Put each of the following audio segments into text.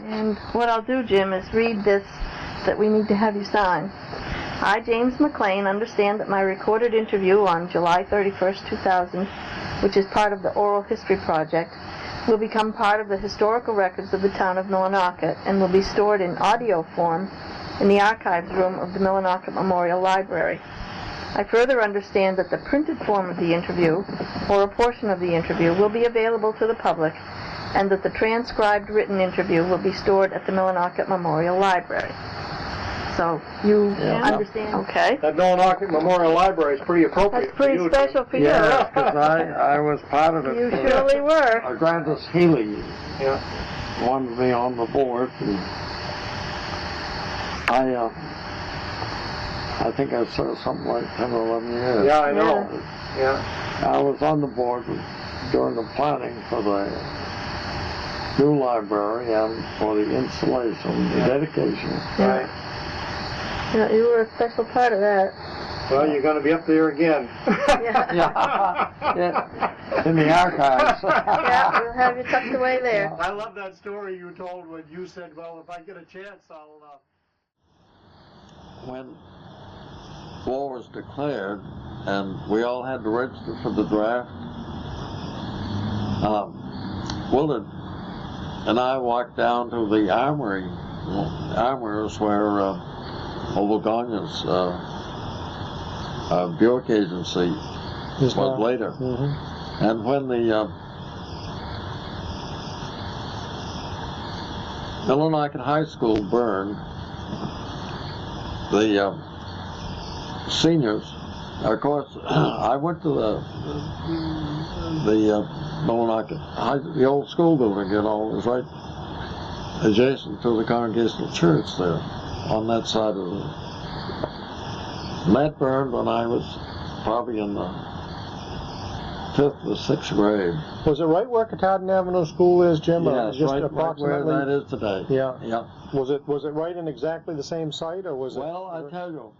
And what I'll do, Jim, is read this that we need to have you sign. I, James McLean, understand that my recorded interview on July 31st, 2000, which is part of the Oral History Project, will become part of the historical records of the town of Millinocket and will be stored in audio form in the archives room of the Millinocket Memorial Library. I further understand that the printed form of the interview, or a portion of the interview, will be available to the public, and that the transcribed written interview will be stored at the Millinocket Memorial Library. So, you understand? Okay. That Millinocket Memorial Library is pretty appropriate. That's pretty special for you. Yeah, because I was part of it. You surely were. Grantis Healy wanted me on the board, and I think I served something like 10 or 11 years. Yeah, I know. Yeah. I was on the board during the planning for the new library and for the installation, the dedication. Right. Yeah, you were a special part of that. Well, you're going to be up there again. Yeah. In the archives. Yeah, we'll have you tucked away there. I love that story you told when you said, well, if I get a chance, I'll... When war was declared and we all had to register for the draft, Willard and I walked down to the armory. Armories where Obogonia's Buick agency was later. Mm-hmm. And when the Millinocket High School burned, the seniors, of course, I went to the Millinocket the old school building, you know, it was right adjacent to the Congregational Church there, on that side of the... And that burned when I was probably in the 5th or 6th grade. Was it right where Katahdin Avenue School is, Jim? Yes, just right approximately where that is today. Yeah. Yeah. Was it right in exactly the same site, or was it? Well, I tell you,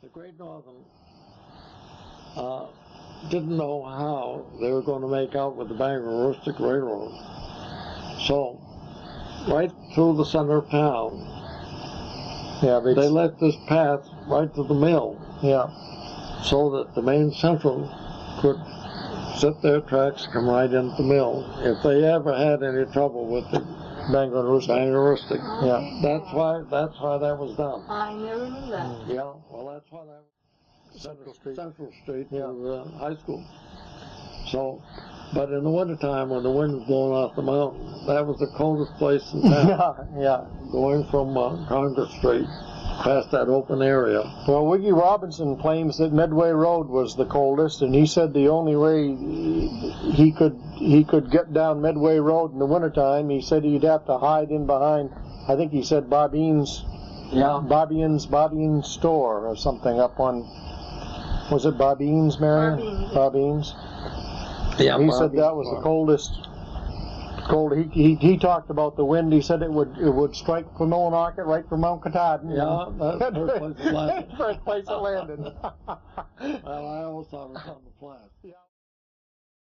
the Great Northern didn't know how they were going to make out with the Bangor Rustic Railroad. So, right through the center of town, they let this path right to the mill. Yeah. So that the Main Central could set their tracks, come right into the mill. If they ever had any trouble with the Bangor Rustic. Yeah. That's why that was done. I never knew that. Yeah. Well, that's why that was Central Street to the high school. So, but in the wintertime when the wind was blowing off the mountain, that was the coldest place in town. Going from Congress Street past that open area. Well, Wiggy Robinson claims that Medway Road was the coldest, and he said the only way he could get down Medway Road in the wintertime, he said he'd have to hide in behind, I think he said Bobbine's store or something up on, was it Bobbine's, Marian? Bobbine's. Yeah, he said that was the coldest. He talked about the wind. He said it would strike from Millinocket right from Mount Katahdin. Yeah, that's the first place it landed. First place it landed. Well, I always thought it was on the flat. Yeah.